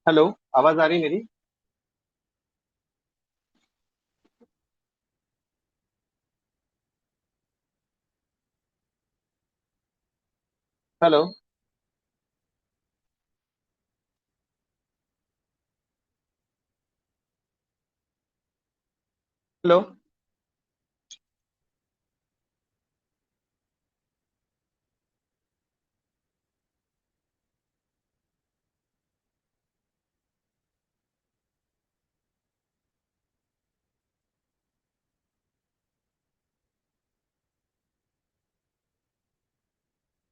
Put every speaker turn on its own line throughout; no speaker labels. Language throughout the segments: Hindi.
हेलो। आवाज आ रही मेरी? हेलो। हेलो।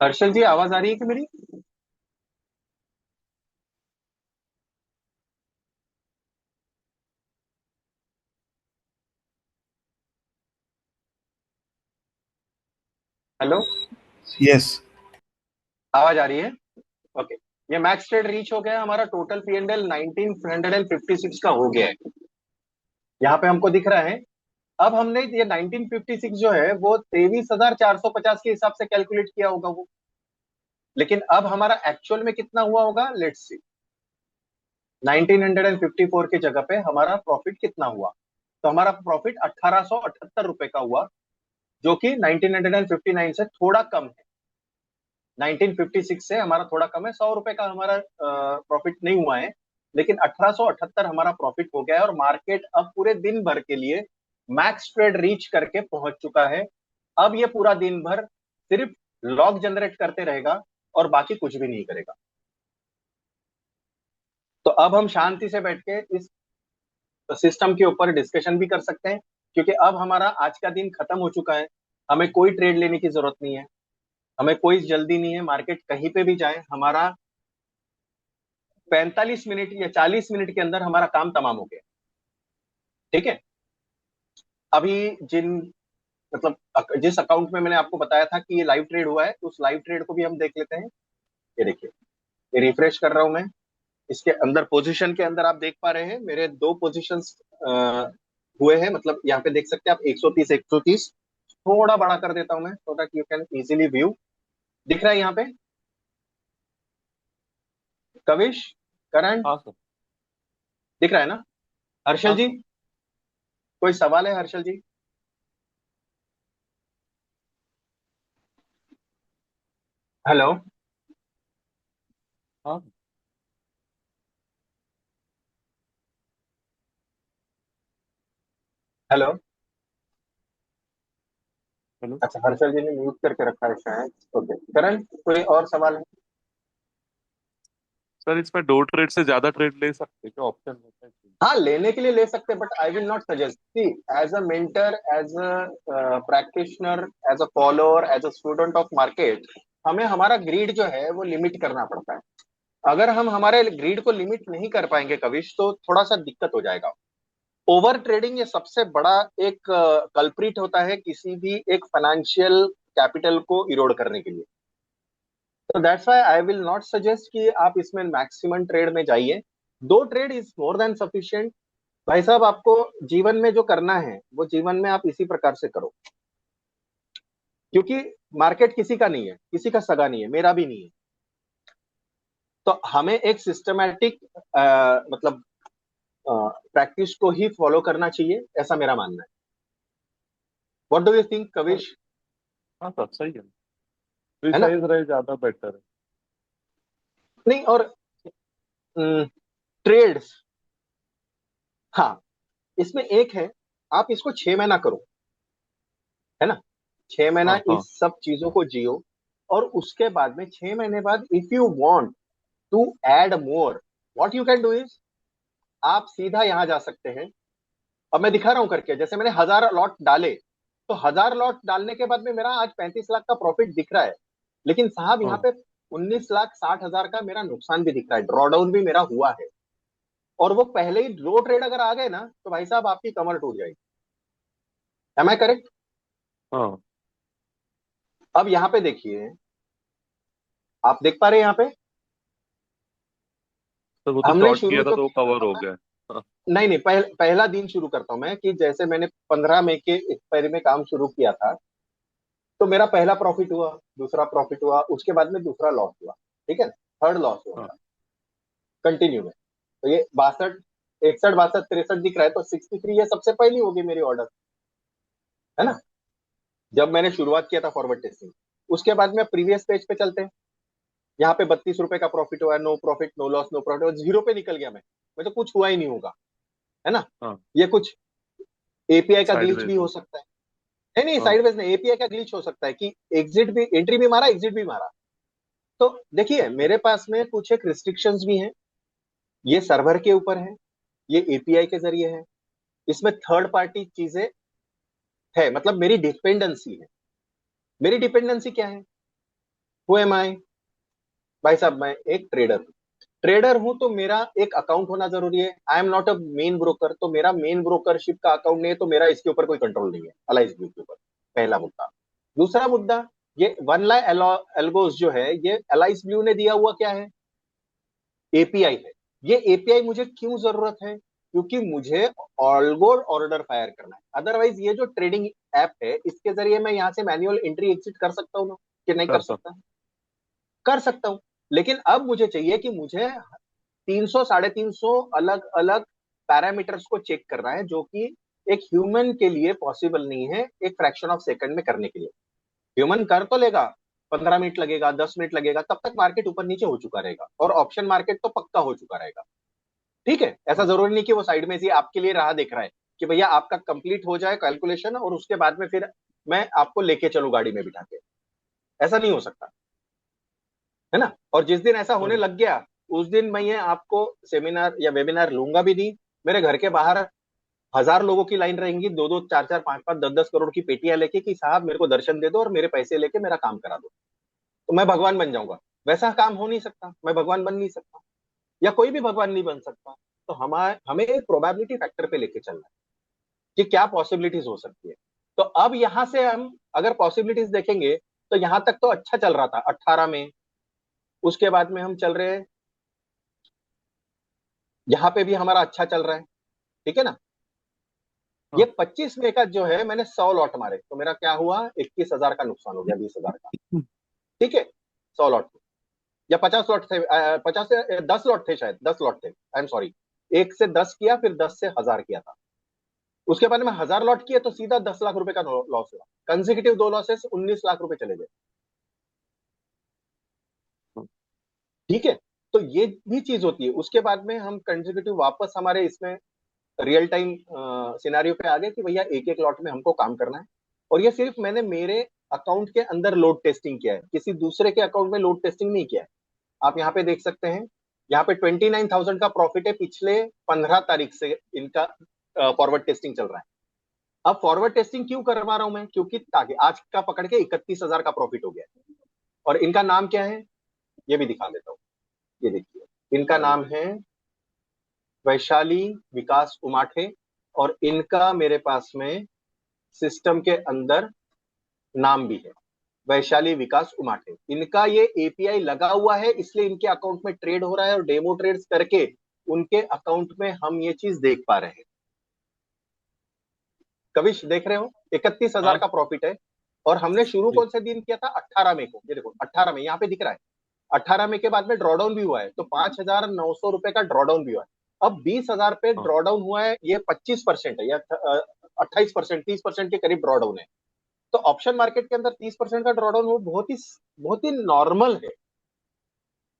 हर्षल जी, आवाज आ रही है कि मेरी? हेलो।
यस।
आवाज आ रही है? ओके। ये मैक्स ट्रेड रीच हो गया, हमारा टोटल पीएनएल 1956 का हो गया है। यहाँ पे हमको दिख रहा है। अब हमने ये 1956 जो है वो 23,450 के हिसाब से कैलकुलेट किया होगा वो। लेकिन अब हमारा एक्चुअल में कितना हुआ होगा, लेट्स सी। 1954 की जगह पे हमारा प्रॉफिट कितना हुआ? तो हमारा प्रॉफिट 1878 रुपए का हुआ, जो कि 1959 से थोड़ा कम है। 1956 से हमारा थोड़ा कम है, 100 रुपए का हमारा प्रॉफिट नहीं हुआ है। लेकिन 1878 हमारा प्रॉफिट हो गया है, और मार्केट अब पूरे दिन भर के लिए मैक्स ट्रेड रीच करके पहुंच चुका है। अब ये पूरा दिन भर सिर्फ लॉग जनरेट करते रहेगा और बाकी कुछ भी नहीं करेगा। तो अब हम शांति से बैठ के इस सिस्टम के ऊपर डिस्कशन भी कर सकते हैं, क्योंकि अब हमारा आज का दिन खत्म हो चुका है। हमें कोई ट्रेड लेने की जरूरत नहीं है। हमें कोई जल्दी नहीं है, मार्केट कहीं पे भी जाए, हमारा 45 मिनट या 40 मिनट के अंदर हमारा काम तमाम हो गया। ठीक है। अभी जिन मतलब जिस अकाउंट में मैंने आपको बताया था कि ये लाइव ट्रेड हुआ है, उस लाइव ट्रेड को भी हम देख लेते हैं। ये देखिए, ये रिफ्रेश कर रहा हूं मैं। इसके अंदर पोजीशन के अंदर आप देख पा रहे हैं मेरे दो पोजीशंस हुए हैं। मतलब यहाँ पे देख सकते हैं आप 130 130। थोड़ा बड़ा कर देता हूं मैं, so that you can easily view. दिख रहा है यहाँ पे कविश, करंट?
हाँ सर।
दिख रहा है ना? हर्षल
हाँ
जी,
सर।
कोई सवाल है हर्षल जी? हेलो।
हाँ।
हेलो।
हेलो।
अच्छा, हर्षल जी ने म्यूट करके रखा है शायद। ओके, करण, कोई और सवाल है?
सर इसमें दो ट्रेड से ज्यादा ट्रेड ले सकते हैं क्या, ऑप्शन होता है कि?
हाँ, लेने के लिए ले सकते हैं, but I will not suggest. See, as a mentor, as a practitioner, as a follower, as a student of market, हमें हमारा ग्रीड जो है वो लिमिट करना पड़ता है। अगर हम हमारे ग्रीड को लिमिट नहीं कर पाएंगे कविश, तो थोड़ा सा दिक्कत हो जाएगा। ओवर ट्रेडिंग ये सबसे बड़ा एक कल्प्रिट होता है किसी भी एक फाइनेंशियल कैपिटल को इरोड करने के लिए। तो that's why I will not suggest कि आप इसमें मैक्सिमम ट्रेड में जाइए। दो trade is more than sufficient. भाई साहब, आपको जीवन में जो करना है वो जीवन में आप इसी प्रकार से करो, क्योंकि मार्केट किसी का नहीं है, किसी का सगा नहीं है, मेरा भी नहीं है। तो हमें एक सिस्टमैटिक मतलब प्रैक्टिस को ही फॉलो करना चाहिए, ऐसा मेरा मानना है। What do you think
sir.
Kavish?
हाँ सर, सही है।
है ना?
प्रिसाइज रहे ज्यादा बेटर है।
नहीं, और ट्रेड्स, हाँ, इसमें एक है, आप इसको 6 महीना करो, है ना? 6 महीना
हाँ हाँ।
इस सब चीजों को जियो, और उसके बाद में 6 महीने बाद if you want to add more, what you can do is, आप सीधा यहां जा सकते हैं। अब मैं दिखा रहा हूं करके, जैसे मैंने 1,000 लॉट डाले, तो 1,000 लॉट डालने के बाद में मेरा आज 35 लाख का प्रॉफिट दिख रहा है। लेकिन साहब, यहाँ
हाँ।
पे 19,60,000 का मेरा नुकसान भी दिख रहा है, ड्रॉडाउन भी मेरा हुआ है। और वो पहले ही दो ट्रेड अगर आ गए ना, तो भाई साहब आपकी कमर टूट जाएगी। Am I correct?
हाँ
अब यहाँ पे देखिए, आप देख पा रहे हैं यहाँ पे
सर, वो तो
हमने
शॉर्ट
शुरू
किया था
जो
तो वो
किया
कवर
था
हो
ना।
गया। हाँ।
नहीं नहीं, पहला दिन शुरू करता हूं मैं, कि जैसे मैंने 15 मई के एक्सपायरी में काम शुरू किया था, तो मेरा पहला प्रॉफिट हुआ, दूसरा प्रॉफिट हुआ, उसके बाद में दूसरा लॉस हुआ। ठीक है, थर्ड लॉस हुआ
हाँ।
मेरा, कंटिन्यू में। तो ये 62, 61, 62, 63 दिख रहा है, तो 63 ये सबसे पहली होगी मेरी ऑर्डर, है ना, जब मैंने शुरुआत किया था फॉरवर्ड टेस्टिंग। उसके बाद में प्रीवियस पेज पे चलते हैं। यहाँ पे 32 रुपए का प्रॉफिट हुआ है, no profit, no loss, no profit, और जीरो पे निकल गया मैं तो कुछ हुआ ही नहीं होगा, है ना।
हाँ।
ये कुछ एपीआई का ग्लिच
साइडवेज
भी हो
में।
सकता है। नहीं नहीं,
हाँ।
साइडवेज नहीं, एपीआई का ग्लिच हो सकता है कि एग्जिट भी, एंट्री भी मारा, एग्जिट भी मारा। तो देखिए मेरे पास में कुछ एक रिस्ट्रिक्शंस भी हैं, ये सर्वर के ऊपर है, ये एपीआई के जरिए है, इसमें थर्ड पार्टी चीजें है, मतलब मेरी डिपेंडेंसी है। मेरी डिपेंडेंसी क्या है? हु एम आई? भाई साहब मैं एक ट्रेडर हूँ। ट्रेडर हूं तो मेरा एक अकाउंट होना जरूरी है। I am not a main broker, तो मेरा मेन ब्रोकरशिप का अकाउंट नहीं है, तो मेरा इसके ऊपर कोई कंट्रोल नहीं है अलाइस ब्लू के ऊपर। पहला मुद्दा। दूसरा मुद्दा, ये वन लाई एल्गोस जो है, ये अलाइस ब्लू ने दिया हुआ क्या है? एपीआई है। ये एपीआई मुझे क्यों जरूरत है? क्योंकि मुझे ऑल्गो ऑर्डर फायर करना है। अदरवाइज ये जो ट्रेडिंग ऐप है, इसके जरिए मैं यहाँ से मैन्युअल एंट्री एग्जिट कर सकता हूँ ना, कि नहीं
कर
कर
सकते।
सकता? कर सकता हूँ। लेकिन अब मुझे चाहिए कि मुझे 300, 350 अलग अलग पैरामीटर्स को चेक करना है, जो कि एक ह्यूमन के लिए पॉसिबल नहीं है एक फ्रैक्शन ऑफ सेकंड में करने के लिए। ह्यूमन कर तो लेगा, 15 मिनट लगेगा, 10 मिनट लगेगा, तब तक मार्केट ऊपर नीचे हो चुका रहेगा, और ऑप्शन मार्केट तो पक्का हो चुका रहेगा। ठीक है, ऐसा
हाँ।
जरूरी नहीं कि वो साइड में से आपके लिए राह देख रहा है कि भैया आपका कंप्लीट हो जाए कैलकुलेशन, और उसके बाद में फिर मैं आपको लेके चलूं गाड़ी में बिठा के। ऐसा नहीं हो सकता, है ना। और जिस दिन ऐसा होने
हाँ।
लग गया, उस दिन मैं ये आपको सेमिनार या वेबिनार लूंगा भी नहीं। मेरे घर के बाहर 1000 लोगों की लाइन रहेंगी, दो दो, चार चार, पांच पांच, 10 10 करोड़ की पेटियां लेके, कि साहब मेरे को दर्शन दे दो और मेरे पैसे लेके मेरा काम करा दो, तो मैं भगवान बन जाऊंगा। वैसा काम हो नहीं सकता, मैं भगवान बन नहीं सकता, या कोई भी भगवान नहीं बन सकता। तो हमें एक प्रोबेबिलिटी फैक्टर पे लेके चलना है कि क्या पॉसिबिलिटीज हो सकती है। तो अब यहां से हम अगर पॉसिबिलिटीज देखेंगे, तो यहां तक तो अच्छा चल रहा था 18 में। उसके बाद में हम चल रहे हैं, यहाँ पे भी हमारा अच्छा चल रहा है, ठीक है ना। ये
हाँ।
25 में का जो है, मैंने 100 लॉट मारे, तो मेरा क्या हुआ? 21,000 का नुकसान हो गया, 20,000 का। ठीक है, 100 लॉट, या 50 लॉट थे, 50 से 10 लॉट थे, शायद 10 लॉट थे, आई एम सॉरी। एक से 10 किया, फिर 10 से 1000 किया था। उसके बाद में 1000 लॉट किए, तो सीधा 10 लाख रुपए का लॉस हुआ। कंसेक्यूटिव दो लॉसेस, 19 लाख रुपए चले गए। ठीक है, तो ये भी चीज होती है। उसके बाद में हम कंसेक्यूटिव वापस हमारे इसमें रियल टाइम सिनारियो पे आ गए कि भैया एक एक लॉट में हमको काम करना है। और ये सिर्फ मैंने मेरे अकाउंट के अंदर लोड टेस्टिंग किया है, किसी दूसरे के अकाउंट में लोड टेस्टिंग नहीं किया है। आप यहाँ पे देख सकते हैं, यहाँ पे 29,000 का प्रॉफिट है पिछले 15 तारीख से इनका फॉरवर्ड टेस्टिंग चल रहा है। अब फॉरवर्ड टेस्टिंग क्यों करवा रहा हूं मैं? क्योंकि ताकि आज का पकड़ के 31,000 का प्रॉफिट हो गया है। और इनका नाम क्या है, ये भी दिखा देता हूँ। ये देखिए, इनका
बताइए।
नाम है वैशाली विकास उमाठे, और इनका मेरे पास में सिस्टम के अंदर नाम भी है, वैशाली विकास उमाठे। इनका ये एपीआई लगा हुआ है, इसलिए इनके अकाउंट में ट्रेड हो रहा है, और डेमो ट्रेड्स करके उनके अकाउंट में हम ये चीज देख पा रहे हैं। कविश देख रहे हो, 31,000
हाँ।
का प्रॉफिट है। और हमने शुरू
जी।
कौन से दिन किया था? 18 मई को। ये देखो 18 मई यहाँ पे दिख रहा है। 18 मई के बाद में ड्रॉडाउन भी हुआ है, तो 5,900 रुपए का ड्रॉडाउन भी हुआ है। अब 20,000 पे
हाँ।
ड्रॉडाउन हुआ है, ये 25% है, या 28%, 30% के करीब ड्रॉडाउन है। तो ऑप्शन मार्केट के अंदर 30% का ड्रॉडाउन वो बहुत ही नॉर्मल है।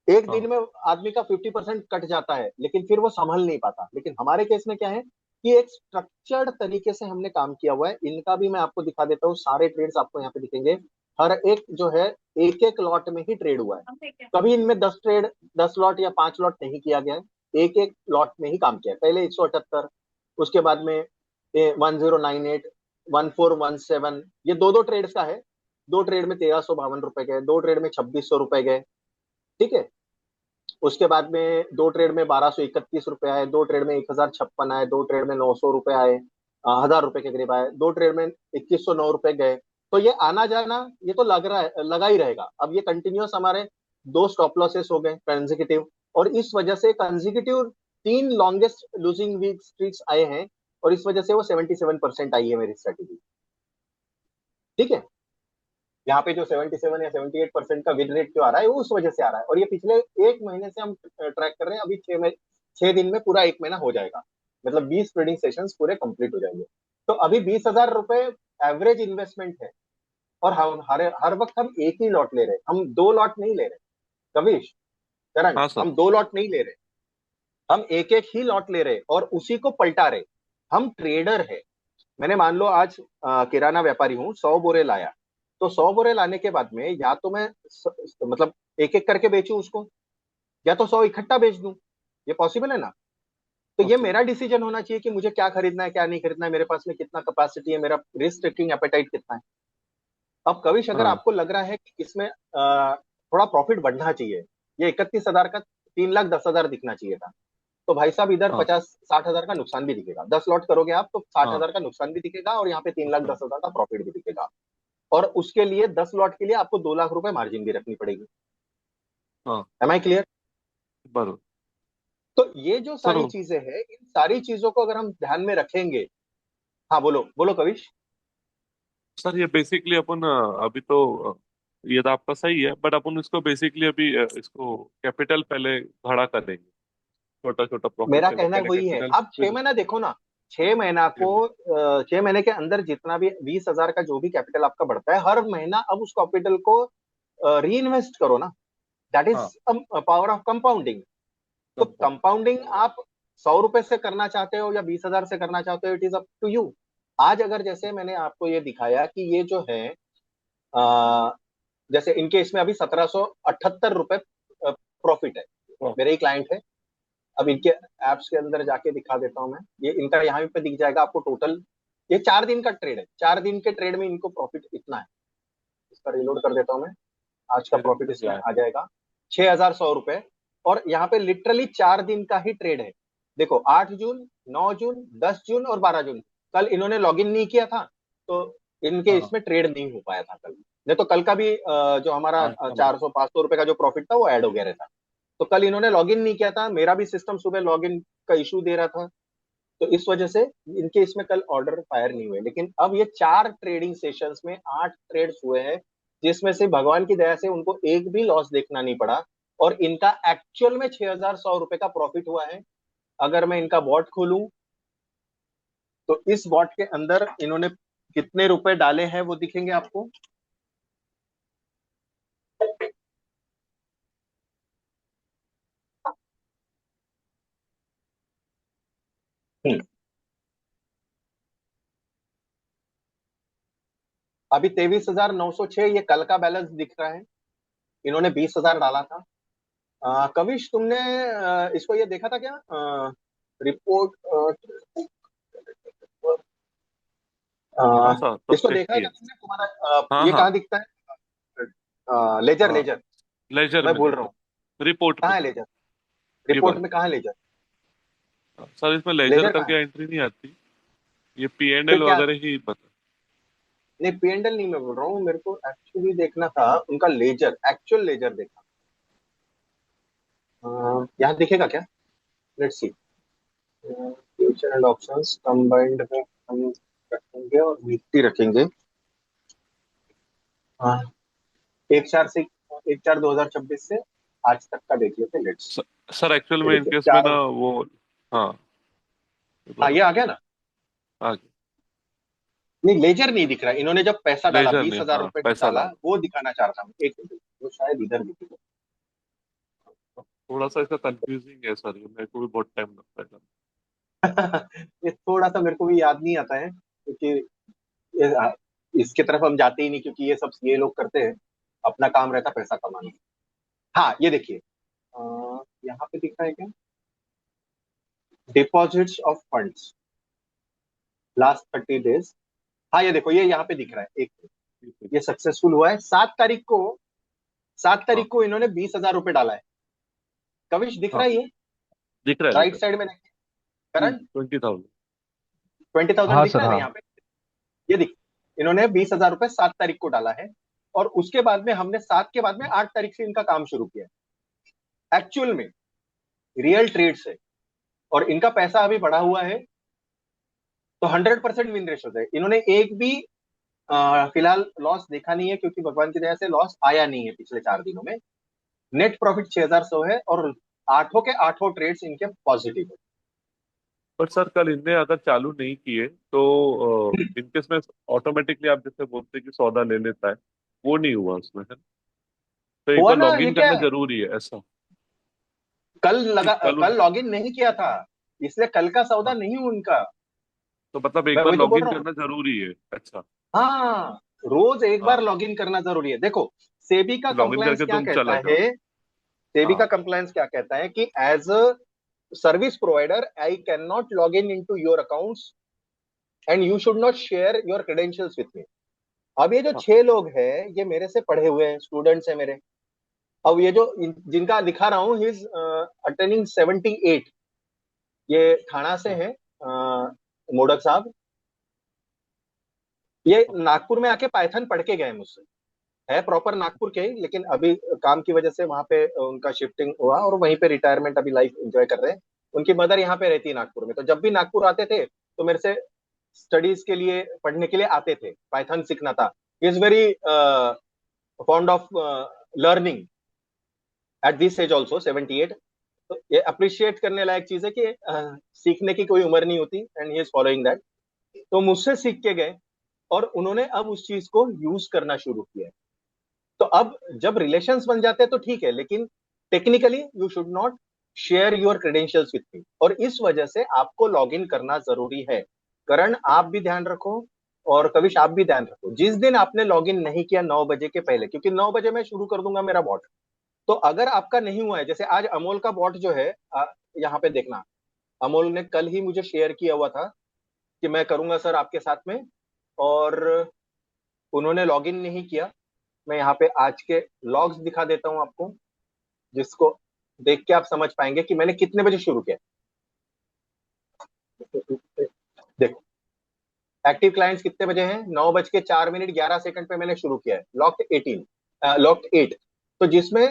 एक
हाँ।
दिन में आदमी का 50% कट जाता है, लेकिन फिर वो संभल नहीं पाता। लेकिन हमारे केस में क्या है कि एक स्ट्रक्चर्ड तरीके से हमने काम किया हुआ है। इनका भी मैं आपको दिखा देता हूँ, सारे ट्रेड्स आपको यहाँ पे दिखेंगे। हर एक जो है, एक एक लॉट में ही ट्रेड हुआ है। कभी इनमें 10 ट्रेड, 10 लॉट या 5 लॉट नहीं किया गया है, एक एक लॉट में ही काम किया है। पहले 178, उसके बाद में 1098, 1417, ये दो दो ट्रेड्स का है। दो ट्रेड में 1,352 रुपए गए, दो ट्रेड में 2,600 रुपए गए। ठीक है, उसके बाद में दो ट्रेड में 1,231 रुपए आए, दो ट्रेड में 1,056 आए, दो ट्रेड में 900 रुपए आए, 1,000 रुपए के करीब आए, दो ट्रेड में 2,109 रुपए गए। तो ये आना जाना, ये तो लग रहा है, लगा ही रहेगा। अब ये कंटिन्यूअस हमारे दो स्टॉप लॉसेस हो गए कंसेक्यूटिव, और इस वजह से कंसेक्यूटिव तीन लॉन्गेस्ट लूजिंग वीक स्ट्रीक्स आए हैं, और इस वजह से वो 77% आई है मेरी स्ट्रेटेजी। ठीक है, यहाँ पे जो 77 या 78% का विन रेट जो आ रहा है, वो उस वजह से आ रहा है। और ये पिछले एक महीने से हम ट्रैक कर रहे हैं, अभी 6 महीने, 6 दिन में पूरा एक महीना हो जाएगा, मतलब 20 ट्रेडिंग सेशंस पूरे कंप्लीट हो जाएंगे। तो अभी 20,000 रुपए एवरेज इन्वेस्टमेंट है, और हम हर हर वक्त हम एक ही लॉट ले रहे हैं, हम दो लॉट नहीं ले रहे। कविश, करण,
हाँ सर।
हम दो लॉट नहीं ले रहे, हम एक एक ही लॉट ले रहे और उसी को पलटा रहे। हम ट्रेडर है। मैंने मान लो आज किराना व्यापारी हूँ, 100 बोरे लाया, तो 100 बोरे लाने के बाद में या तो मैं मतलब एक एक करके बेचूं उसको, या तो 100 इकट्ठा बेच दूं। ये पॉसिबल है ना? तो ये
पॉसिबल।
मेरा डिसीजन होना चाहिए कि मुझे क्या खरीदना है क्या नहीं खरीदना है, मेरे पास में कितना कैपेसिटी है, मेरा रिस्क टेकिंग एपेटाइट कितना है। अब कविश, अगर
हाँ
आपको लग रहा है कि इसमें थोड़ा प्रॉफिट बढ़ना चाहिए, ये 31,000 का 3,10,000 दिखना चाहिए था, तो भाई साहब इधर
हाँ
50-60 हजार का नुकसान भी दिखेगा। 10 लॉट करोगे आप तो साठ
हाँ।
हजार का नुकसान भी दिखेगा, और यहाँ पे तीन लाख
नुकसान।
दस हजार का प्रॉफिट भी दिखेगा। और उसके लिए 10 लॉट के लिए आपको 2 लाख रुपए मार्जिन भी रखनी पड़ेगी।
हाँ।
Am I clear?
बराबर।
तो ये जो
सर
सारी चीजें हैं, इन सारी चीजों को अगर हम ध्यान में रखेंगे। हाँ, बोलो बोलो कविश।
सर ये बेसिकली अपन अभी तो ये तो आपका सही है, बट अपन इसको बेसिकली अभी इसको कैपिटल पहले खड़ा कर देंगे। छोटा छोटा प्रॉफिट
मेरा
से
कहना है
पहले
वही है,
कैपिटल
आप 6 महीना देखो ना। 6 महीना को, 6 महीने के अंदर जितना भी 20,000 का जो भी कैपिटल आपका बढ़ता है, हर महीना अब उस कैपिटल को री इन्वेस्ट करो ना। दैट इज
हाँ।
Power of compounding. तो
कंपाउंड।
कंपाउंडिंग आप 100 रुपए से करना चाहते हो या 20,000 से करना चाहते हो, it is up to you. आज अगर जैसे मैंने आपको ये दिखाया कि ये जो है, अ, जैसे इनके इसमें अभी 1,778 रुपए प्रॉफिट है। मेरे ही क्लाइंट है। अब इनके एप्स के अंदर जाके दिखा देता हूं मैं, ये इनका यहाँ पे दिख जाएगा आपको टोटल। ये 4 दिन का ट्रेड है, 4 दिन के ट्रेड में इनको प्रॉफिट इतना है। इसका रिलोड कर देता हूं मैं। आज का
6 दिन
प्रॉफिट
का
इसमें
क्या है?
आ जाएगा 6,100 रुपए। और यहाँ पे लिटरली 4 दिन का ही ट्रेड है। देखो, 8 जून, 9 जून, 10 जून और 12 जून। कल इन्होंने लॉगिन नहीं किया था, तो इनके
हाँ।
इसमें ट्रेड नहीं हो पाया था कल। नहीं तो कल का भी जो हमारा
आज का
400-500 रुपए का जो प्रॉफिट था वो ऐड हो गया रहता। तो कल इन्होंने लॉगिन नहीं किया था, मेरा भी सिस्टम सुबह लॉगिन का इशू दे रहा था, तो इस वजह से इनके इसमें कल ऑर्डर फायर नहीं हुए। लेकिन अब ये 4 ट्रेडिंग सेशंस में 8 ट्रेड्स हुए हैं, जिसमें से भगवान की दया से उनको एक भी लॉस देखना नहीं पड़ा। और इनका एक्चुअल में 6,100 रुपए का प्रॉफिट हुआ है। अगर मैं इनका बॉट खोलूं, तो इस बॉट के अंदर इन्होंने कितने रुपए डाले हैं वो दिखेंगे आपको। हम्म, अभी 23,906 ये कल का बैलेंस दिख रहा है। इन्होंने 20,000 डाला था। कविश, तुमने इसको ये देखा था क्या, रिपोर्ट?
हाँ सर, तब
इसको
चेक
देखा है
किए।
क्या तुमने? तुम्हारा
हाँ
ये
हाँ
कहाँ दिखता है? लेजर,
हाँ।
लेजर।
लेजर
मैं
में
बोल रहा
दिखता
हूँ,
है, रिपोर्ट में।
कहाँ है लेजर?
ये
रिपोर्ट
बात।
में कहाँ है लेजर?
सर इसमें लेजर
लेजर कहाँ है?
करके एंट्री नहीं आती। ये पी एंड
फिर
एल
क्या?
वगैरह ही बता।
नहीं, पीएनडल नहीं मैं बोल रहा हूँ, मेरे को एक्चुअली देखना था उनका लेजर, एक्चुअल लेजर देखना। यहाँ दिखेगा क्या? Let's see. Future and options combined में हम रखेंगे और निफ्टी रखेंगे। हाँ, 1/4 2026 से आज तक का देख लेते, लेट्स।
सर एक्चुअल
ये
में
देखिए
इनकेस में
चार।
ना वो। हाँ। ये
हाँ,
बोलो।
ये आ गया ना?
आगे।
नहीं, लेजर नहीं दिख रहा। इन्होंने जब पैसा डाला,
लेजर
बीस
ने
हजार
हाँ
रुपए
पैसा
डाला,
डाला।
वो दिखाना चाह रहा था मैं। एक मिनट, वो शायद इधर दिखेगा।
थोड़ा सा इसका कंफ्यूजिंग है सर, ये मेरे को भी बहुत टाइम लगता है करने
ये थोड़ा सा मेरे को भी याद नहीं आता है, क्योंकि इसके तरफ हम जाते ही नहीं, क्योंकि ये सब ये लोग करते हैं, अपना काम रहता पैसा कमाना। हाँ, ये देखिए, यहाँ पे दिख रहा है क्या? Deposits of funds last 30 days. हाँ, ये देखो, ये यहाँ पे दिख रहा है। एक
में।
ये सक्सेसफुल हुआ है 7 तारीख को। सात
हाँ
तारीख को इन्होंने 20,000 रुपए डाला है। कविश, दिख
हाँ।
रहा है ये?
दिख रहा है दिख
राइट
रहा
साइड में देखिए,
है।
करंट
20,000।
20,000
हाँ
दिख
सर,
रहा है ना
हाँ।
यहाँ पे? ये दिख, इन्होंने 20,000 रुपए 7 तारीख को डाला है। और उसके बाद में हमने 7 के बाद में 8 तारीख से इनका काम शुरू किया। एक्चुअल में रियल ट्रेड से, और इनका पैसा अभी बढ़ा हुआ है। तो 100% विन रेशो है। इन्होंने एक भी फिलहाल लॉस देखा नहीं है, क्योंकि भगवान की दया से लॉस आया नहीं है पिछले 4 दिनों में। नेट प्रॉफिट 6,100 है, और आठों के आठों ट्रेड्स इनके पॉजिटिव है।
पर सर कल इनने अगर चालू नहीं किए तो इनके इसमें ऑटोमेटिकली आप जैसे बोलते हैं कि सौदा ले लेता है, वो नहीं हुआ उसमें है। तो एक
हुआ
बार
ना,
लॉग
ये
इन
क्या
करना
है,
जरूरी है ऐसा? नहीं, कल
कल लॉगिन नहीं किया था, इसलिए कल का सौदा
हाँ,
नहीं हुआ उनका।
तो मतलब एक
मैं
बार
वही तो
लॉग
बोल
इन
रहा हूँ।
करना जरूरी है, अच्छा।
हाँ, रोज एक बार
हाँ,
लॉगिन करना जरूरी है। देखो, सेबी का
लॉग इन
कंप्लायंस
करके
क्या
तुम
कहता
चला
है,
जाओ।
सेबी का
हाँ,
कंप्लायंस क्या कहता है कि as a service provider I can not log in into your accounts and you should not share your credentials with me. अब ये जो
हाँ,
6 लोग हैं, ये मेरे से पढ़े हुए हैं, स्टूडेंट्स हैं मेरे। अब ये जो जिनका दिखा रहा हूँ, हिज अटेनिंग 78, ये थाना से
हाँ,
हैं, मोडक साहब। ये
हाँ,
नागपुर में आके पाइथन पढ़ के गए मुझसे, है प्रॉपर नागपुर के ही, लेकिन अभी काम की वजह से वहां पे उनका शिफ्टिंग हुआ और वहीं पे रिटायरमेंट अभी लाइफ एंजॉय कर रहे हैं। उनकी मदर यहाँ पे रहती है नागपुर में, तो जब भी नागपुर आते थे तो मेरे से स्टडीज के लिए, पढ़ने के लिए आते थे, पाइथन सीखना था। Is very fond of learning at this age also 78। तो ये अप्रिशिएट करने लायक चीज है कि सीखने की कोई उम्र नहीं होती, and he is following that. तो मुझसे सीख के गए और उन्होंने अब उस चीज को यूज करना शुरू किया है। तो अब जब रिलेशंस बन जाते हैं तो ठीक है, लेकिन technically you should not share your credentials with मी, और इस वजह से आपको लॉग इन करना जरूरी है। करण, आप भी ध्यान रखो, और कविश आप भी ध्यान रखो। जिस दिन आपने लॉग इन नहीं किया 9 बजे के पहले, क्योंकि 9 बजे मैं शुरू कर दूंगा मेरा बॉट, तो अगर आपका नहीं हुआ है, जैसे आज अमोल का बॉट जो है, यहाँ पे देखना, अमोल ने कल ही मुझे शेयर किया हुआ था कि मैं करूंगा सर आपके साथ में, और उन्होंने लॉग इन नहीं किया। मैं यहाँ पे आज के लॉग्स दिखा देता हूँ आपको, जिसको देख के आप समझ पाएंगे कि मैंने कितने बजे शुरू किया। देखो, एक्टिव क्लाइंट्स कितने बजे हैं, 9:04 पे मैंने शुरू किया है, लॉक्ड 18, लॉक्ड 8। तो जिसमें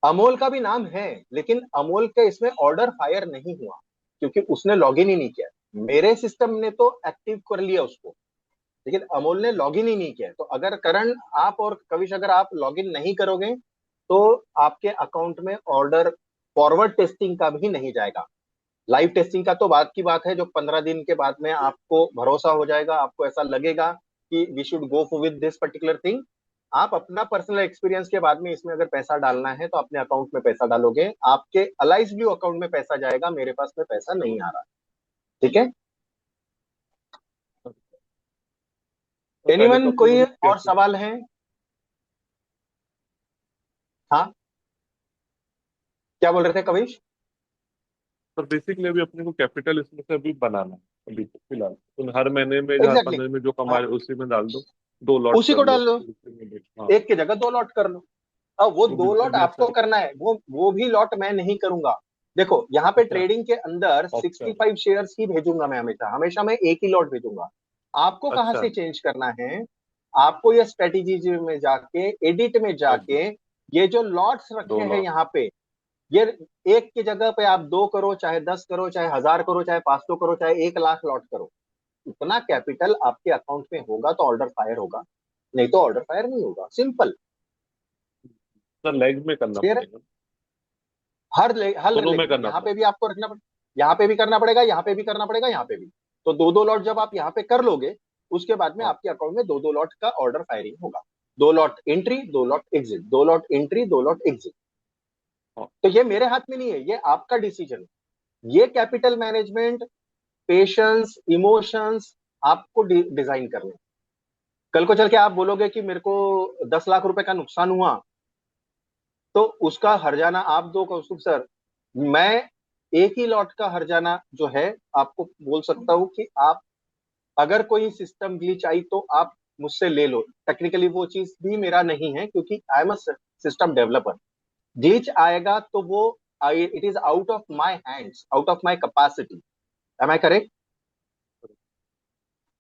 अमोल का भी नाम है, लेकिन अमोल के इसमें ऑर्डर फायर नहीं हुआ, क्योंकि उसने लॉग इन ही नहीं किया। मेरे सिस्टम ने तो एक्टिव कर लिया उसको, लेकिन अमोल ने लॉग इन ही नहीं किया। तो अगर करण, आप और कविश, अगर आप लॉग इन नहीं करोगे तो आपके अकाउंट में ऑर्डर फॉरवर्ड टेस्टिंग का भी नहीं जाएगा। लाइव टेस्टिंग का तो बात की बात है, जो 15 दिन के बाद में आपको भरोसा हो जाएगा, आपको ऐसा लगेगा कि we should go with this particular thing. आप अपना पर्सनल एक्सपीरियंस के बाद में इसमें अगर पैसा डालना है तो अपने अकाउंट में पैसा डालोगे, आपके अलाइस ब्लू अकाउंट में पैसा जाएगा, मेरे पास में पैसा नहीं आ रहा। ठीक है,
तो पहले तो
एनीवन,
अपने को
कोई
भी
और
कैपिटल।
सवाल है? हाँ, क्या बोल रहे थे कविश?
पर बेसिकली अभी अपने को कैपिटल इसमें से अभी बनाना है अभी तो फिलहाल, तो हर महीने में हर
एग्जैक्टली,
15 में जो कमा
हाँ,
रहे उसी में डाल दो, 2 लॉट
उसी
कर
को
लो
डाल लो,
उसी में हाँ।
एक की जगह 2 लॉट कर लो। अब वो
तो
2 लॉट
भी अच्छा
आपको
है।
करना है, वो भी लॉट मैं नहीं करूंगा। देखो, यहाँ पे
अच्छा,
ट्रेडिंग के अंदर
ऑप्शन।
65 शेयर्स ही भेजूंगा मैं, हमेशा हमेशा मैं एक ही लॉट भेजूंगा। आपको कहाँ
अच्छा,
से चेंज करना है? आपको ये स्ट्रेटेजी में जाके, एडिट में
हाँ जी,
जाके, ये जो लॉट्स रखे
दो
हैं
लॉट।
यहाँ पे, ये एक की जगह पे आप 2 करो, चाहे 10 करो, चाहे 1000 करो, चाहे 500 करो, चाहे 1 लाख लॉट करो, उतना कैपिटल आपके अकाउंट में होगा तो ऑर्डर फायर होगा, नहीं तो ऑर्डर फायर नहीं होगा। सिंपल।
सर लेग में करना
क्लियर है?
पड़ेगा?
हर
दोनों में
लेग में,
करना
यहाँ पे
पड़ेगा?
भी आपको रखना पड़ेगा, यहाँ पे भी करना पड़ेगा, यहाँ पे भी करना पड़ेगा, यहाँ पे भी। तो 2-2 लॉट जब आप यहाँ पे कर लोगे, उसके बाद में
हाँ,
आपके अकाउंट में 2-2 लॉट का ऑर्डर फायरिंग होगा। 2 lot entry, 2 lot exit, 2 lot entry, 2 lot exit.
हाँ।
तो ये मेरे हाथ में नहीं है, ये आपका डिसीजन है। ये कैपिटल मैनेजमेंट, पेशेंस, इमोशंस आपको डिजाइन करने हैं। कल को चल के आप बोलोगे कि मेरे को 10 लाख रुपए का नुकसान हुआ, तो उसका हर्जाना आप दो कौस्तुभ सर। मैं एक ही लॉट का हर्जाना जो है आपको बोल सकता हूं कि आप, अगर कोई सिस्टम ग्लिच आई तो आप मुझसे ले लो। टेक्निकली वो चीज भी मेरा नहीं है, क्योंकि I am a system developer. Glitch आएगा तो वो, it is out of my hands, out of my capacity. Am I correct?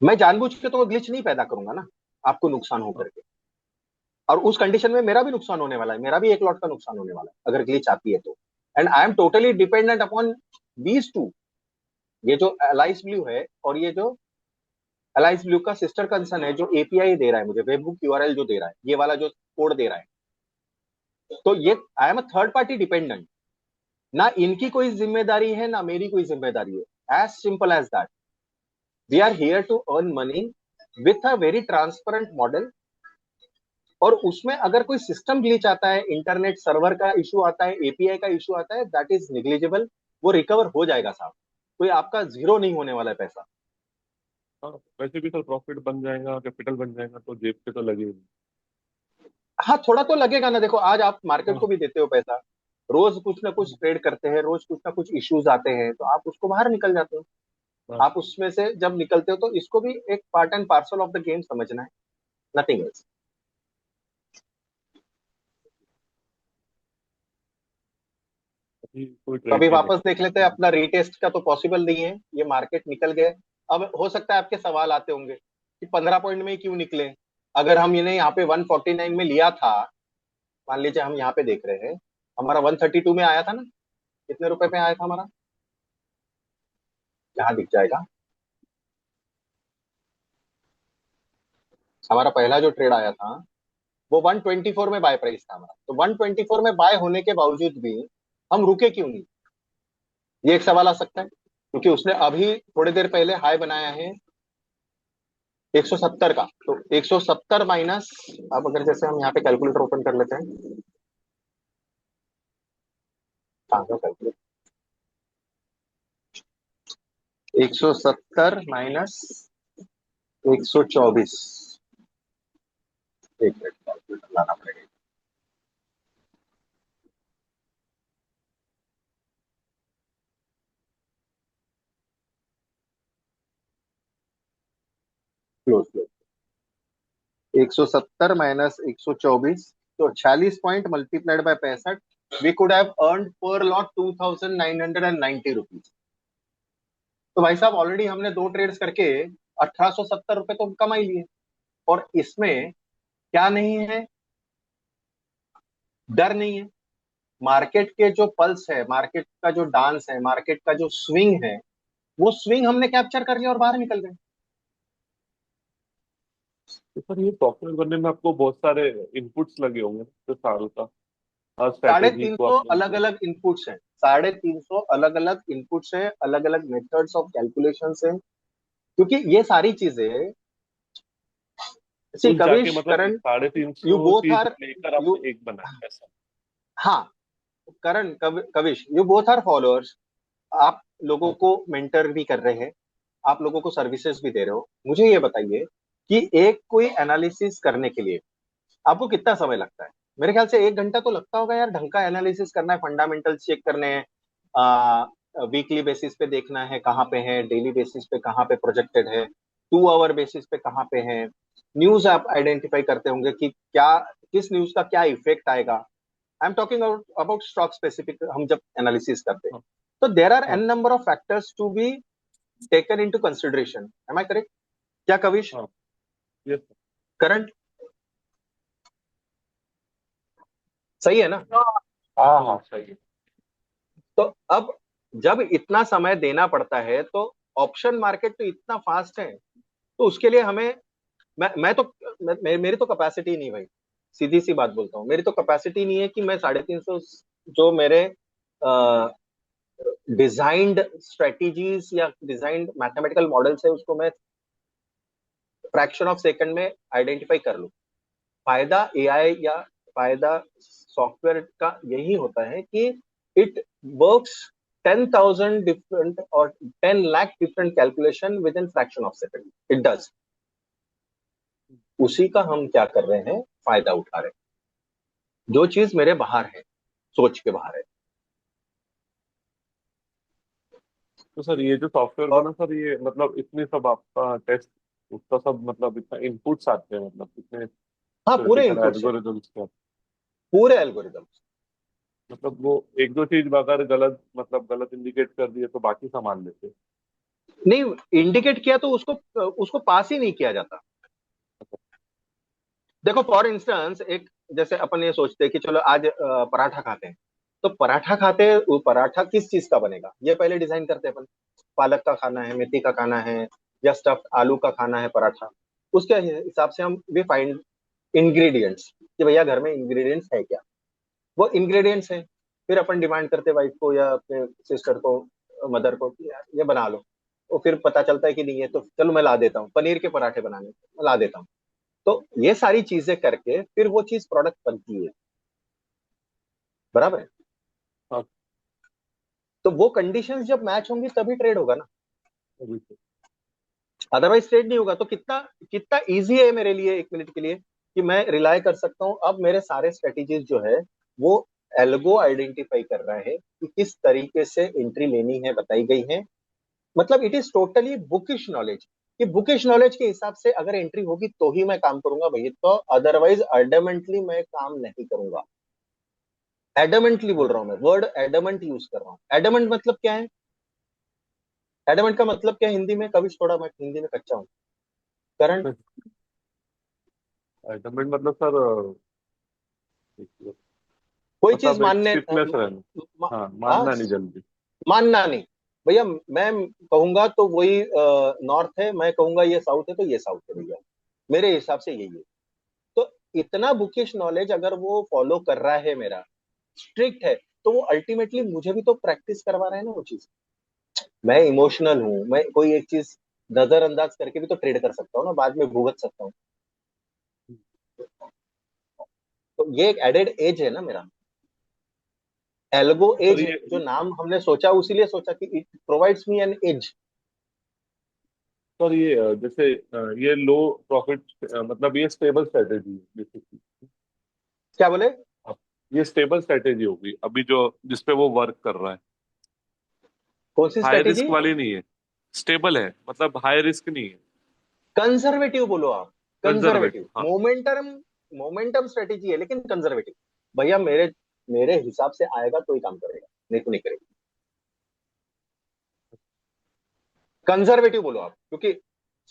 मैं जानबूझ के तो वो ग्लिच नहीं पैदा करूंगा ना, आपको नुकसान हो
हाँ।
करके। और उस कंडीशन में मेरा भी नुकसान होने वाला है, मेरा भी 1 लॉट का नुकसान होने वाला है अगर ग्लिच आती है तो। And I am totally dependent upon these two, ये जो अलाइस ब्लू है और ये जो अलाइस ब्लू का सिस्टर कंसर्न है, जो एपीआई दे रहा है मुझे, वेबबुक यूआरएल जो दे रहा है, ये वाला जो कोड दे रहा है। तो ये, आई am a third party dependent. ना इनकी कोई जिम्मेदारी है ना मेरी कोई जिम्मेदारी है, as simple as that. We are here to earn money with a very transparent model. और उसमें अगर कोई सिस्टम ग्लिच आता है, इंटरनेट सर्वर का इशू आता है, एपीआई का इशू आता है, दैट इज निग्लिजिबल। वो रिकवर हो जाएगा साहब। कोई आपका जीरो नहीं होने वाला है पैसा।
हाँ, वैसे भी सर प्रॉफिट बन जाएगा, कैपिटल बन जाएगा तो जेब पे तो लगेगी।
हाँ, थोड़ा तो लगेगा ना। देखो, आज आप मार्केट को
हाँ
भी देते हो पैसा, रोज कुछ ना कुछ
हाँ
ट्रेड करते हैं, रोज कुछ ना कुछ इश्यूज आते हैं, तो आप उसको बाहर निकल जाते हो।
हाँ।
आप उसमें से जब निकलते हो तो इसको भी एक part and parcel of the game समझना है, नथिंग एल्स।
अभी कोई
कभी
ट्रेड नहीं
वापस
देख
देख लेते हैं, अपना रीटेस्ट का तो पॉसिबल नहीं है, ये मार्केट निकल गए। अब हो सकता है आपके सवाल आते होंगे कि 15 पॉइंट में ही क्यों निकले। अगर हम इन्हें यहाँ पे 149 में लिया था, मान लीजिए हम यहाँ पे देख रहे हैं, हमारा 132 में आया था ना। कितने रुपए पे आया था हमारा? यहाँ दिख जाएगा। हमारा पहला जो ट्रेड आया था वो 124 में बाय प्राइस था हमारा। तो 124 में बाय होने के बावजूद भी हम रुके क्यों नहीं? ये एक सवाल आ सकता है, क्योंकि उसने अभी थोड़ी देर पहले हाई बनाया है 170 का। तो 170 माइनस, अब अगर जैसे हम यहाँ पे कैलकुलेटर ओपन कर लेते हैं। कहाँ का कैलकुलेटर? 170 माइनस 124। एक मिनट, कैलकुलेटर लाना पड़ेगा। क्लोज। 170 माइनस 124, तो 46 point multiplied by 65। We could have earn per lot 2990 rupees. तो भाई साहब, ऑलरेडी हमने दो ट्रेड्स करके 1870 रुपए तो कमा ही लिए। और इसमें क्या नहीं है? डर नहीं है। मार्केट के जो पल्स है, मार्केट का जो डांस है, मार्केट का जो स्विंग है, वो स्विंग हमने कैप्चर कर लिया और बाहर निकल गए।
तो सर ये सॉफ्टवेयर बनने में आपको बहुत सारे इनपुट्स लगे होंगे तो साल का, हर
साढ़े
स्ट्रैटेजी
तीन
को
सौ
आपने
अलग
मतलब।
अलग इनपुट्स हैं। 350 अलग अलग इनपुट्स हैं, अलग अलग मेथड्स ऑफ कैलकुलेशन हैं। क्योंकि ये सारी चीजें, सी
कुल जाके
कविश
मतलब
करण,
साढ़े तीन
यू
सौ
बोथ
चीज
आर
लेकर
यू
आपने एक बनाया ऐसा।
हाँ, Karan Kavish, you both are followers. आप लोगों
हाँ
को मेंटर भी कर रहे हैं, आप लोगों को सर्विसेज भी दे रहे हो। मुझे ये बताइए कि एक कोई एनालिसिस करने के लिए आपको कितना समय लगता है? मेरे ख्याल से 1 घंटा तो लगता होगा यार। ढंग का एनालिसिस करना है, फंडामेंटल्स चेक करने हैं, वीकली बेसिस पे देखना है कहाँ पे है, डेली बेसिस पे कहाँ पे प्रोजेक्टेड है, 2 आवर बेसिस पे कहाँ पे है। न्यूज आप आइडेंटिफाई करते होंगे कि क्या, किस न्यूज का क्या इफेक्ट आएगा। I am talking about stock specific, हम जब एनालिसिस करते हैं
हाँ
तो देर आर एन
हाँ
number of factors to be taken into consideration. Am I correct? क्या कविश?
हाँ। ये
करंट सही है ना?
हाँ हाँ सही है।
तो अब जब इतना समय देना पड़ता है तो ऑप्शन मार्केट तो इतना फास्ट है, तो उसके लिए हमें, मैं तो, मेरी तो कैपेसिटी नहीं भाई। सीधी सी बात बोलता हूँ, मेरी तो कैपेसिटी नहीं है कि मैं 350 जो मेरे डिजाइंड स्ट्रेटेजीज या डिजाइंड मैथमेटिकल मॉडल्स है उसको मैं फ्रैक्शन ऑफ सेकंड में आइडेंटिफाई कर लूँ। फायदा एआई या फायदा सॉफ्टवेयर का यही होता है कि इट वर्क्स 10,000 डिफरेंट और 10 lakh different calculation with in fraction of second, it does. उसी का हम क्या कर रहे हैं? फायदा उठा रहे हैं, जो चीज मेरे बाहर है, सोच के बाहर है।
तो सर ये जो सॉफ्टवेयर
और
बना सर, ये मतलब इतने सब आपका टेस्ट, उसका सब मतलब इतना इनपुट्स आते हैं, मतलब इतने
हाँ, पूरे
क्रिटिकल
इनपुट्स हैं,
एल्गोरिदम्स के।
पूरे एल्गोरिदम।
मतलब वो एक दो चीज अगर गलत, मतलब गलत इंडिकेट कर दिए तो बाकी संभाल लेते।
नहीं, इंडिकेट किया तो उसको उसको पास ही नहीं किया जाता। देखो फॉर इंस्टेंस, एक जैसे अपन ये सोचते हैं कि चलो आज पराठा खाते हैं, तो पराठा खाते हैं, वो पराठा किस चीज का बनेगा ये पहले डिजाइन करते हैं अपन। पालक का खाना है, मेथी का खाना है, या स्टफ्ड आलू का खाना है पराठा। उसके हिसाब से हम वी फाइंड इंग्रेडिएंट्स कि भैया घर में इंग्रेडिएंट्स है क्या। वो इंग्रेडिएंट्स है, फिर अपन डिमांड करते वाइफ को या अपने सिस्टर को, मदर को कि यार ये बना लो। तो फिर पता चलता है कि नहीं है, तो चलो मैं ला देता हूँ पनीर के पराठे बनाने, मैं ला देता हूँ। तो ये सारी चीजें करके फिर वो चीज प्रोडक्ट बनती है। बराबर है।
हाँ।
तो वो कंडीशंस जब मैच होंगी तभी ट्रेड होगा ना,
अभी तो
अदरवाइज ट्रेड नहीं होगा। तो कितना कितना इजी है मेरे लिए एक मिनट के लिए कि मैं रिलाय कर सकता हूँ, अब मेरे सारे स्ट्रेटेजीज जो है वो एल्गो आइडेंटिफाई कर रहा है कि किस तरीके से एंट्री लेनी है, बताई गई है। मतलब it is totally bookish knowledge, कि बुकिश नॉलेज के हिसाब से अगर एंट्री होगी तो ही मैं काम करूंगा भाई, तो अदरवाइज एडमेंटली मैं काम नहीं करूंगा। एडमेंटली बोल रहा हूं मैं, वर्ड एडमेंट यूज कर रहा हूँ। एडमेंट मतलब क्या है? एडमेंट का मतलब क्या है हिंदी में? कभी थोड़ा मैं हिंदी में कच्चा हूँ। करंट।
आइटमेंट मतलब सर,
कोई चीज
मतलब एक
मानने
स्टिफनेस रहना।
मा,
हाँ,
आ,
मानना नहीं जल्दी।
मानना नहीं। भैया मैं कहूंगा तो वही नॉर्थ है, मैं कहूंगा ये साउथ है तो ये साउथ है भैया, मेरे हिसाब से यही है। तो इतना बुकिश नॉलेज अगर वो फॉलो कर रहा है मेरा, स्ट्रिक्ट है, तो वो अल्टीमेटली मुझे भी तो प्रैक्टिस करवा रहा है ना वो चीज। मैं इमोशनल हूँ, मैं कोई एक चीज नजरअंदाज करके भी तो ट्रेड कर सकता हूँ ना, बाद में भुगत सकता हूँ। तो ये एक एडेड एज है ना मेरा, एल्गो
सर
एज है जो
ये
नाम हमने सोचा, उसीलिए सोचा कि it provides me an edge.
Sir ये जैसे ये लो प्रॉफिट, मतलब ये स्टेबल स्ट्रेटेजी है बेसिकली।
क्या बोले?
अब ये स्टेबल स्ट्रेटेजी होगी अभी जो जिसपे वो वर्क कर रहा है।
कौन सी
हाई
स्ट्रेटेजी?
रिस्क वाली नहीं है, स्टेबल है, मतलब हाई रिस्क नहीं है।
कंजर्वेटिव बोलो आप। कंजर्वेटिव
कंजर्वेटिव, हाँ।
मोमेंटम, मोमेंटम स्ट्रेटेजी है लेकिन कंजर्वेटिव। भैया मेरे मेरे हिसाब से आएगा तो ही काम करेगा, नहीं तो नहीं करेगा। कंजर्वेटिव बोलो आप, क्योंकि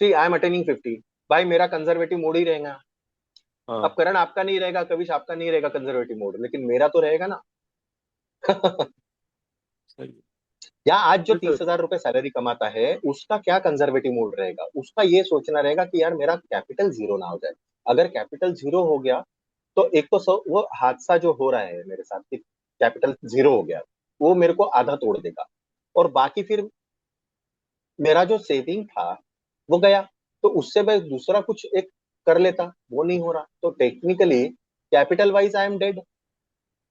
सी आई एम अटेनिंग 50, भाई मेरा कंजर्वेटिव मोड ही रहेगा। अब
हाँ,
करण आपका नहीं रहेगा, कविश आपका नहीं रहेगा कंजर्वेटिव मोड, लेकिन मेरा तो रहेगा ना।
सही है।
या आज जो
नहीं सर।
30,000 रुपए सैलरी कमाता है उसका क्या कंजर्वेटिव मोड रहेगा? उसका ये सोचना रहेगा कि यार मेरा कैपिटल जीरो ना हो जाए। अगर कैपिटल जीरो हो गया तो एक तो वो हादसा जो हो रहा है मेरे साथ कि कैपिटल जीरो हो गया, वो मेरे को आधा तोड़ देगा। और बाकी फिर मेरा जो सेविंग था वो गया, तो उससे मैं दूसरा कुछ एक कर लेता, वो नहीं हो रहा, तो technically capital wise I am dead.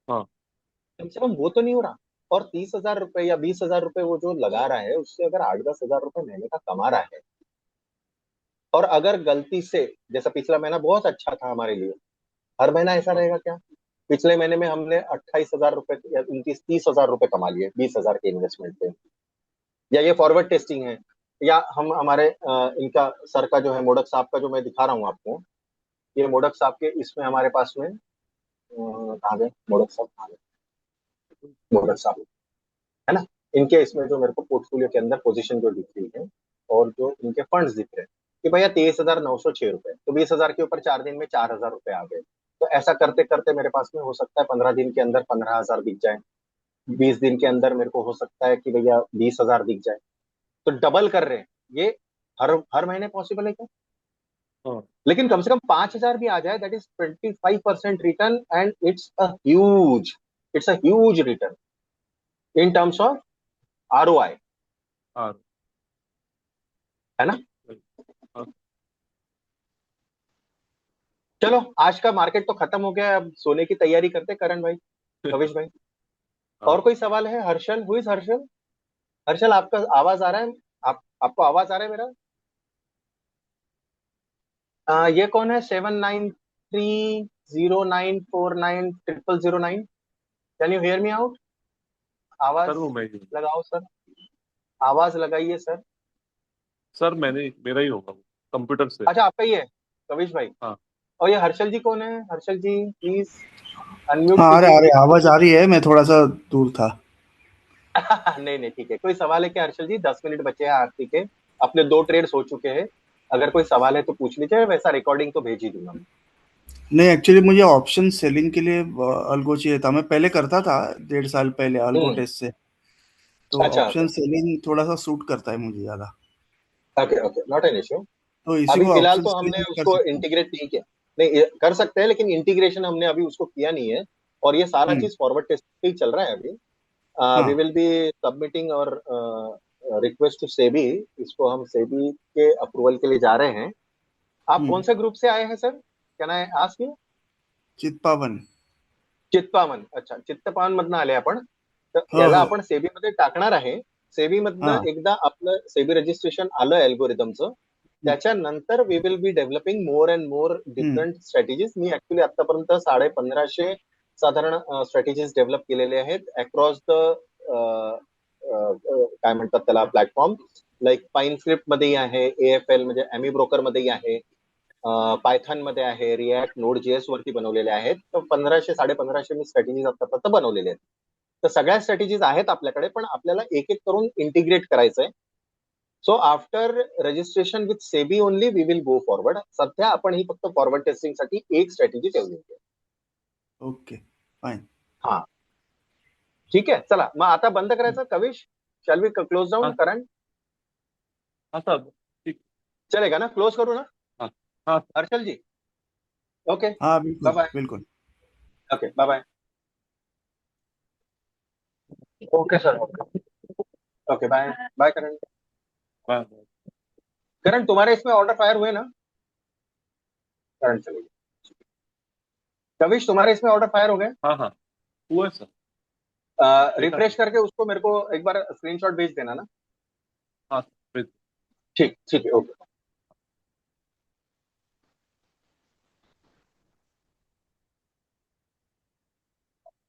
हाँ
कम से कम वो तो नहीं हो रहा। और 30,000 रुपए या 20,000 रुपए वो जो लगा रहा है, उससे अगर 8-10 हजार रुपए महीने का कमा रहा है, और अगर गलती से, जैसा पिछला महीना बहुत अच्छा था हमारे लिए, हर महीना ऐसा
हाँ।
रहेगा क्या? पिछले महीने में हमने 28,000 रुपए या 29-30 हजार रुपए कमा लिए 20,000 के इन्वेस्टमेंट पे। या ये फॉरवर्ड टेस्टिंग है, या हम हमारे इनका सर का जो है मोडक साहब का जो मैं दिखा रहा हूँ आपको, ये मोडक साहब के इसमें हमारे पास में कहाँ गए मोडक साहब, कहाँ गए मोडक साहब, है ना? इनके इसमें जो मेरे को पोर्टफोलियो के अंदर पोजीशन जो दिख रही है, और जो इनके फंड्स दिख रहे हैं कि भैया 23,906 रुपए, तो 20,000 के ऊपर 4 दिन में 4,000 रुपए आ गए। तो ऐसा करते करते मेरे पास में हो सकता है 15 दिन के अंदर 15,000 दिख जाए, 20 दिन के अंदर मेरे को हो सकता है कि भैया 20,000 दिख जाए। तो डबल कर रहे हैं ये, हर हर महीने पॉसिबल है क्या?
हाँ
लेकिन कम से कम 5,000 भी आ जाए, that is 25% return, and it's a huge return in terms of ROI,
हाँ।
है ना?
सही। हाँ
चलो आज का मार्केट तो खत्म हो गया है, अब सोने की तैयारी करते हैं, करण भाई, कविश भाई।
हाँ
और कोई सवाल है? हर्षल, हुई हर्षल? हर्षल आपका आवाज आ रहा है? आपको आवाज आ रहा है मेरा? ये कौन है? 7930949009? Can you hear me out?
Sir,
आवाज
वो मैं ही हूँ।
लगाओ सर, आवाज लगाइए सर।
सर मैंने मेरा ही होगा वो, कंप्यूटर से।
अच्छा आपका ही है कविश भाई।
हाँ।
और ये हर्षल जी कौन है? हर्षल जी प्लीज अनम्यूट
हाँ,
कीजिए।
अरे आवाज आ रही है, मैं थोड़ा सा दूर था।
नहीं नहीं ठीक है, कोई सवाल है क्या हर्षल जी? 10 मिनट बचे हैं आरती के, अपने 2 ट्रेड्स हो चुके हैं। अगर कोई सवाल है तो पूछ लीजिए, वैसा रिकॉर्डिंग तो भेज ही दूंगा मैं।
नहीं, एक्चुअली मुझे ऑप्शन सेलिंग के लिए अल्गो चाहिए था। मैं पहले करता था 1.5 साल पहले अल्गो
हम्म।
टेस्ट से। तो
अच्छा ओके।
ऑप्शन सेलिंग थोड़ा सा सूट करता है मुझे ज्यादा।
Okay okay, not an issue.
तो इसी
अभी
को
फिलहाल
ऑप्शन
तो हमने
सेलिंग कर
उसको
सकता हूँ।
इंटीग्रेट नहीं किया। नहीं कर सकते हैं, लेकिन इंटीग्रेशन हमने अभी उसको किया नहीं है। और ये सारा
हम्म
चीज फॉरवर्ड टेस्टिंग ही चल रहा है अभी। वी
हाँ
विल बी सबमिटिंग और रिक्वेस्ट टू सेबी। इसको हम सेबी के अप्रूवल के लिए जा रहे हैं। आप कौन
हम्म
से ग्रुप से आए हैं sir, can I ask you?
Chitpavan
Chitpavan, अच्छा चित्तपावन मधनं आले आपण. तर
हो
याला
हो
आपण सेबीमध्ये टाकणार आहे. सेबी
हाँ
मधनं एकदा आपलं सेबी रजिस्ट्रेशन आलं अल्गोरिदमचं,
हम्म
त्याच्यानंतर we will be developing more and more
hmm
different strategies. मी ऍक्च्युली आतापर्यंत 1550 साधारण स्ट्रॅटेजीज डेव्हलप केलेले आहेत अक्रॉस द काय म्हणतात त्याला प्लॅटफॉर्म. लाईक पाईन स्क्रिप्ट मध्येही आहे, एएफएल म्हणजे एमी ब्रोकर मध्येही आहे, पायथन मध्ये आहे, रिॲक्ट नोड जेएस वरती बनवलेले आहेत. तर 1500-1550 मी स्ट्रॅटेजीज आतापर्यंत बनवलेले आहेत. तर सगळ्या स्ट्रॅटेजीज आहेत आपल्याकडे, पण आपल्याला एक एक करून इंटिग्रेट करायचंय. So after registration with SEBI only we will go forward. सध्या आपण ही फक्त फॉरवर्ड टेस्टिंग साठी एक स्ट्रॅटेजी ठेवली आहे.
ओके फाइन
हा, ठीक आहे. चला मग आता बंद करायचं Kavish. Shall we close down
हाँ
करण?
हाँ साहब, ठीक.
चलेगा ना, क्लोज करू ना
हाँ हाँ.
हर्षल जी? ओके,
हाँ
बाय
बिल्कुल
बाय.
बिल्कुल
okay, bye bye. Okay sir, okay bye bye Karan.
हाँ
करण तुम्हारे इसमें ऑर्डर फायर हुए ना? करण चलिए. कविश तुम्हारे इसमें ऑर्डर फायर हो गए?
हाँ हाँ, हुआ है सर, देखा
रिफ्रेश
सर.
करके उसको मेरे को एक बार स्क्रीनशॉट भेज देना ना.
हाँ, फिर
ठीक ठीक है, ओके.